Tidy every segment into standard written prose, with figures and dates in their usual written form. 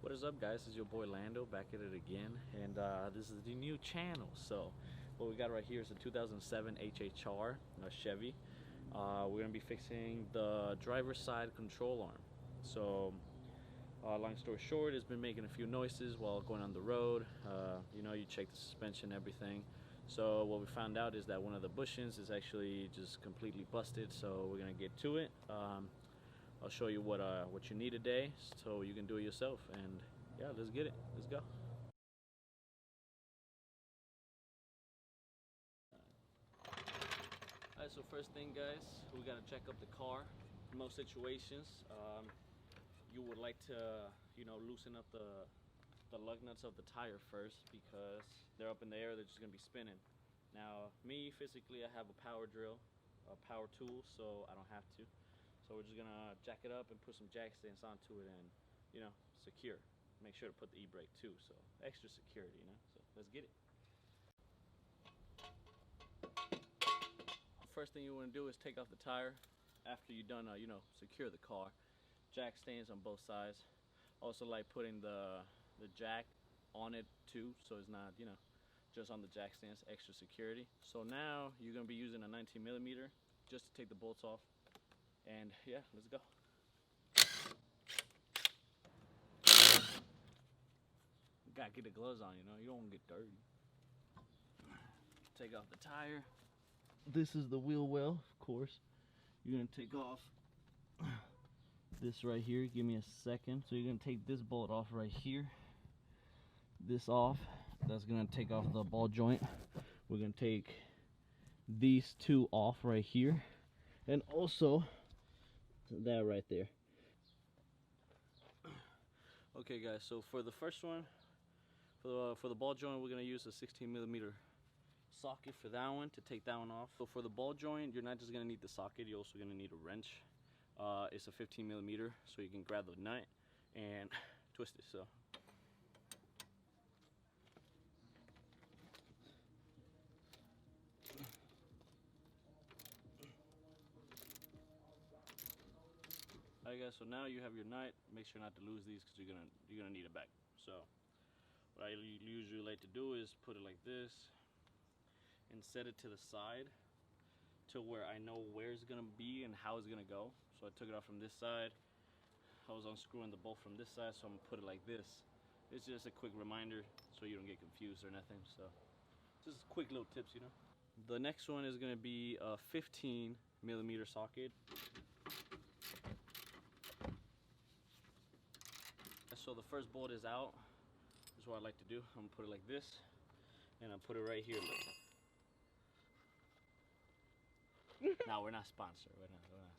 What is up, guys? It's your boy Lando back at it again, and this is the new channel. So what we got right here is a 2007 HHR Chevy. We're gonna be fixing the driver's side control arm. So long story short, it's been making a few noises while going on the road. You know, you check the suspension, everything. So what we found out is that one of the bushings is actually just completely busted. So we're gonna get to it. I'll show you what you need today, so you can do it yourself. And yeah, let's get it. Let's go. Alright, so first thing, guys, we gotta check up the car. In most situations, you would like to, loosen up the lug nuts of the tire first, because they're up in the air. They're just gonna be spinning. Now, me physically, I have a power drill, a power tool, so I don't have to. So we're just gonna jack it up and put some jack stands onto it and, secure. Make sure to put the e-brake too, so extra security, So let's get it. First thing you wanna do is take off the tire after you've done, secure the car. Jack stands on both sides. Also like putting the jack on it too, so it's not, just on the jack stands, extra security. So now you're gonna be using a 19mm just to take the bolts off. And yeah, let's go. You gotta get the gloves on, you don't want to get dirty. Take off the tire. This is the wheel well, of course. You're gonna take off this right here. Give me a second. So you're gonna take this bolt off right here. This off. That's gonna take off the ball joint. We're gonna take these two off right here. And also that right there. Okay, guys, so for the first one, for the ball joint, we're gonna use a 16mm socket for that one, to take that one off. So for the ball joint, you're not just gonna need the socket, you're also gonna need a wrench. It's a 15mm, so you can grab the nut and twist it. So alright, guys, so now you have your nut. Make sure not to lose these, because you're gonna need it back. So what I usually like to do is put it like this and set it to the side to where I know where it's gonna be and how it's gonna go. So I took it off from this side. I was unscrewing the bolt from this side, so I'm gonna put it like this. It's just a quick reminder so you don't get confused or nothing. So just quick little tips, The next one is gonna be a 15mm socket. So the first bolt is out. This is what I like to do. I'm gonna put it like this, and I'll put it right here. No, we're not sponsored. We're not sponsored.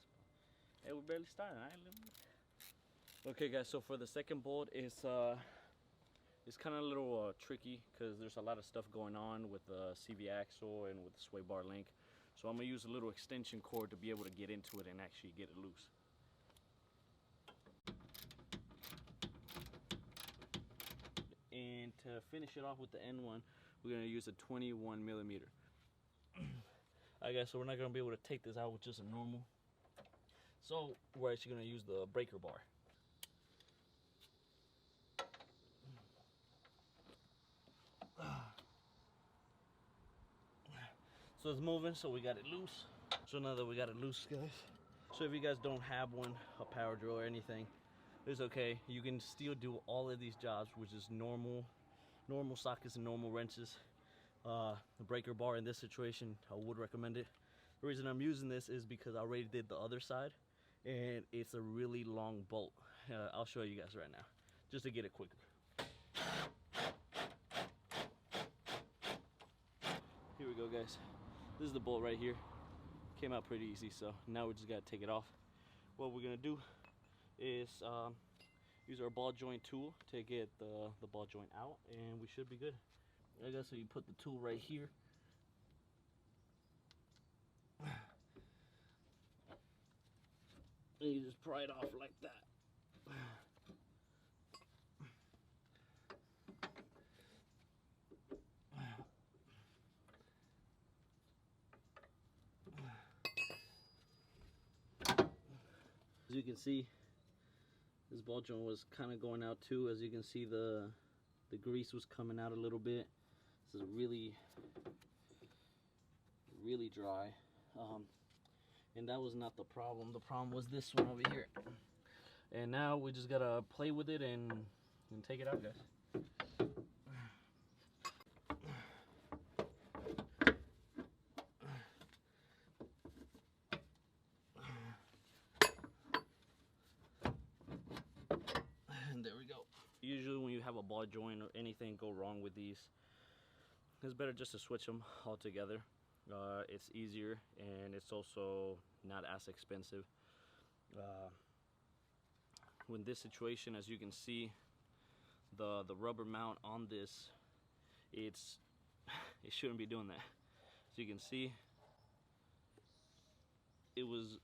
Hey, we're barely starting. Okay, guys. So for the second bolt, it's kind of a little tricky, because there's a lot of stuff going on with the CV axle and with the sway bar link. So I'm gonna use a little extension cord to be able to get into it and actually get it loose. And to finish it off with the end one, we're gonna use a 21mm. I guess so we're not gonna be able to take this out with just a normal. So we're actually gonna use the breaker bar. So it's moving, so we got it loose. So now that we got it loose, guys. So if you guys don't have one, a power drill or anything, it's okay. You can still do all of these jobs with just normal sockets and normal wrenches. The breaker bar in this situation, I would recommend it. The reason I'm using this is because I already did the other side, and it's a really long bolt. I'll show you guys right now, just to get it quicker. Here we go, guys. This is the bolt right here. Came out pretty easy, so now we just gotta take it off. What we're gonna do is use our ball joint tool to get the ball joint out, and we should be good. I guess so you put the tool right here. And you just pry it off like that. As you can see, This ball joint was kind of going out too. As you can see, the grease was coming out a little bit. This is really dry, and that was not the problem. The problem was this one over here. And now we just gotta play with it and take it out, guys. And there we go. Usually when you have a ball joint or anything go wrong with these, it's better just to switch them all together. It's easier and it's also not as expensive. When this situation, as you can see, the rubber mount on this, it shouldn't be doing that. As you can see, it was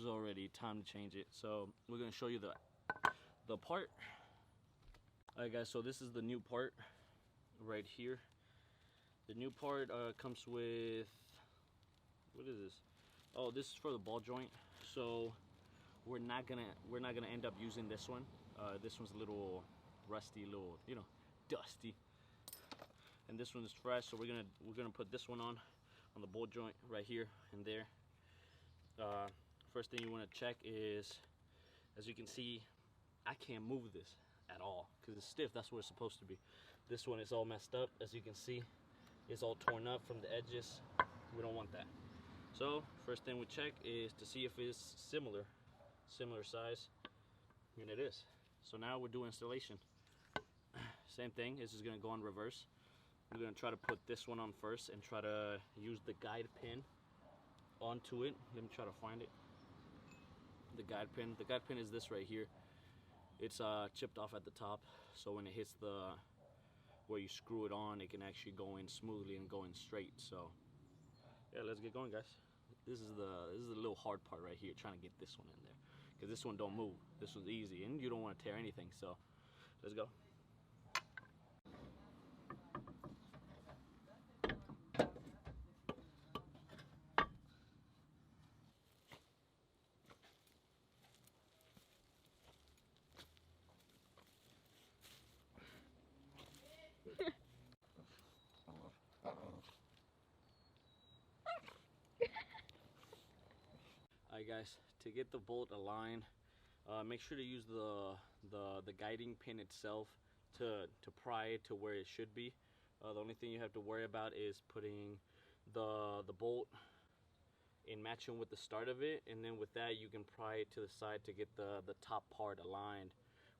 already time to change it. So we're gonna show you the part. All right, guys. So this is the new part right here. The new part comes with, what is this? Oh, this is for the ball joint. So we're not gonna end up using this one. This one's a little rusty, little, you know, dusty. And this one is fresh, so we're gonna put this one on the ball joint right here and there. First thing you want to check is, as you can see, I can't move this at all because it's stiff. That's what it's supposed to be. This one is all messed up, as you can see. It's all torn up from the edges. We don't want that. So first thing we check is to see if it's similar size, and it is. So now we're doing installation. Same thing. This is going to go on reverse. We're going to try to put this one on first and try to use the guide pin onto it. Let me try to find it. The guide pin is this right here. It's chipped off at the top, so when it hits where you screw it on, it can actually go in smoothly and go in straight. So yeah, let's get going, guys. This is the little hard part right here, trying to get this one in there, because this one don't move. This one's easy, and you don't want to tear anything. So let's go. Alright, guys, to get the bolt aligned, make sure to use the guiding pin itself to pry it to where it should be. The only thing you have to worry about is putting the bolt in matching with the start of it, and then with that you can pry it to the side to get the top part aligned.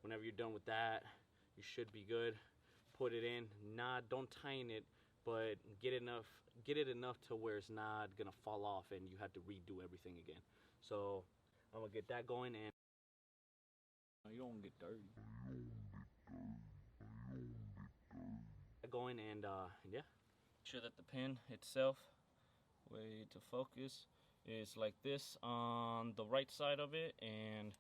Whenever you're done with that, you should be good. Put it in. Don't tighten it, but get it enough to where it's not gonna fall off and you have to redo everything again. So I'm gonna get that going, and you don't get dirty. Going, and yeah. Make sure that the pin itself, way to focus, is like this on the right side of it, and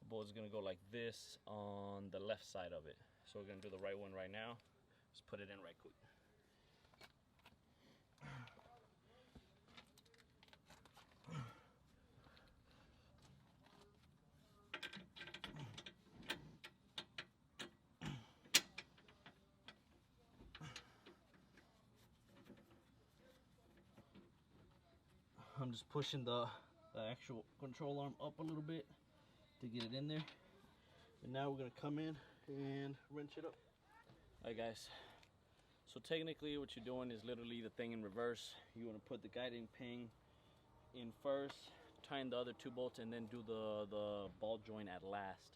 the bolt is gonna go like this on the left side of it. So we're gonna do the right one right now. Just put it in right quick. I'm just pushing the actual control arm up a little bit to get it in there. And now we're gonna come in and wrench it up. Alright, guys, so technically what you're doing is literally the thing in reverse. You want to put the guiding pin in first, tighten the other two bolts, and then do the ball joint at last.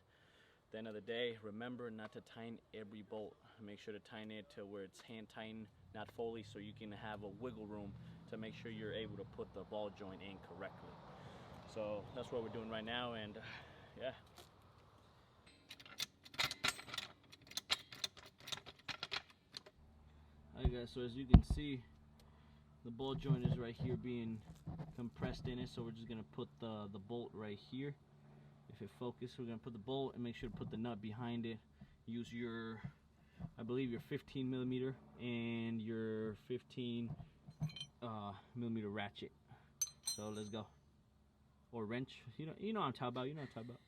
At the end of the day, remember not to tighten every bolt. Make sure to tighten it to where it's hand tightened, not fully, so you can have a wiggle room to make sure you're able to put the ball joint in correctly. So that's what we're doing right now, and yeah. Alright, guys, so as you can see, the ball joint is right here being compressed in it, so we're just gonna put the bolt right here. If it focuses, we're gonna put the bolt and make sure to put the nut behind it. Use your, I believe, your 15 millimeter and your 15 millimeter ratchet. So let's go. Or wrench. You know what I'm talking about. You know what I'm talking about.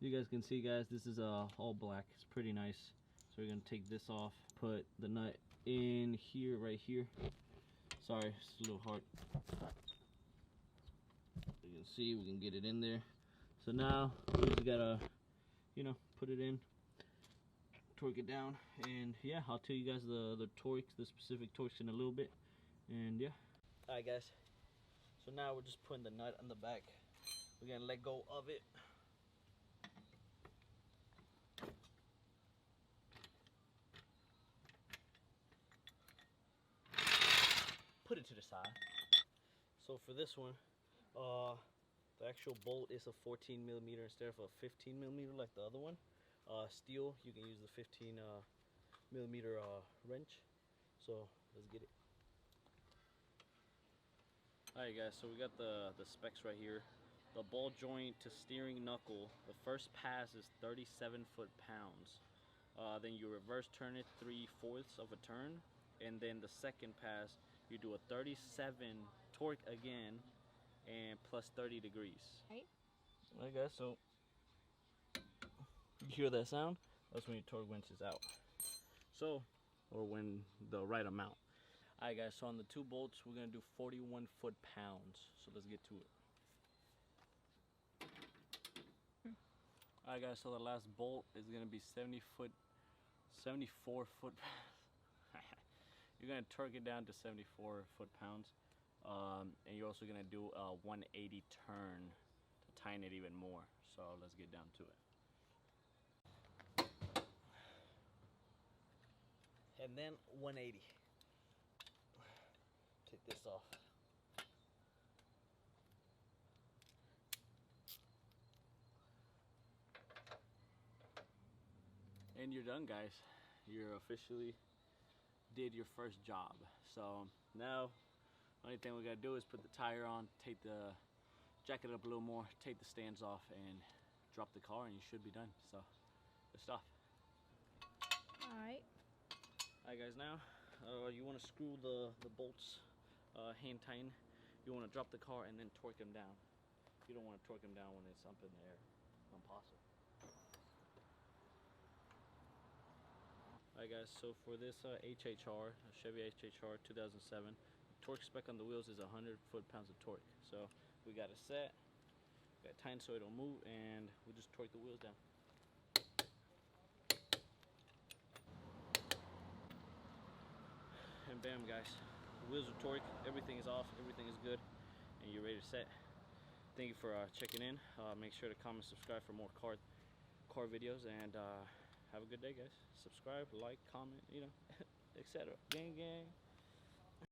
You guys can see, guys, this is all black. It's pretty nice. So we're gonna take this off, put the nut in here, right here. Sorry, it's a little hard. You can see we can get it in there. So now we just gotta, you know, put it in, torque it down, and yeah, I'll tell you guys the torque, the specific torques in a little bit, and yeah. All right, guys. So now we're just putting the nut on the back. We're gonna let go of it. Put it to the side. So for this one, the actual bolt is a 14 millimeter instead of a 15 millimeter like the other one. Steel, you can use the 15 millimeter wrench. So let's get it. Alright guys, so we got the specs right here. The ball joint to steering knuckle, the first pass is 37 foot-pounds. Then you reverse turn it 3/4 of a turn, and then the second pass you do a 37 torque again and plus 30 degrees. Right. Alright guys, so you hear that sound? That's when your torque wrench is out. So, or when the right amount. Alright guys, so on the two bolts we're gonna do 41 foot-pounds. So let's get to it. Alright guys, so the last bolt is gonna be 74 foot. You're gonna torque it down to 74 foot-pounds, and you're also gonna do a 180 turn to tighten it even more. So let's get down to it. And then 180. Take this off. And you're done, guys. You're officially did your first job. So now only thing we gotta do is put the tire on, take the jacket up a little more, take the stands off, and drop the car, and you should be done. So good stuff. Alright guys, now you want to screw the bolts hand tighten. You want to drop the car and then torque them down. You don't want to torque them down when it's up in the air. Impossible. Alright guys, so for this HHR, Chevy HHR 2007, torque spec on the wheels is 100 foot-pounds of torque. So we got it set, got it tightened so it don't move, and we just torque the wheels down. And bam guys, the wheels are torqued, everything is off, everything is good, and you're ready to set. Thank you for checking in. Make sure to comment, subscribe for more car videos, and have a good day guys. Subscribe, like, comment, you know, etc. Gang gang.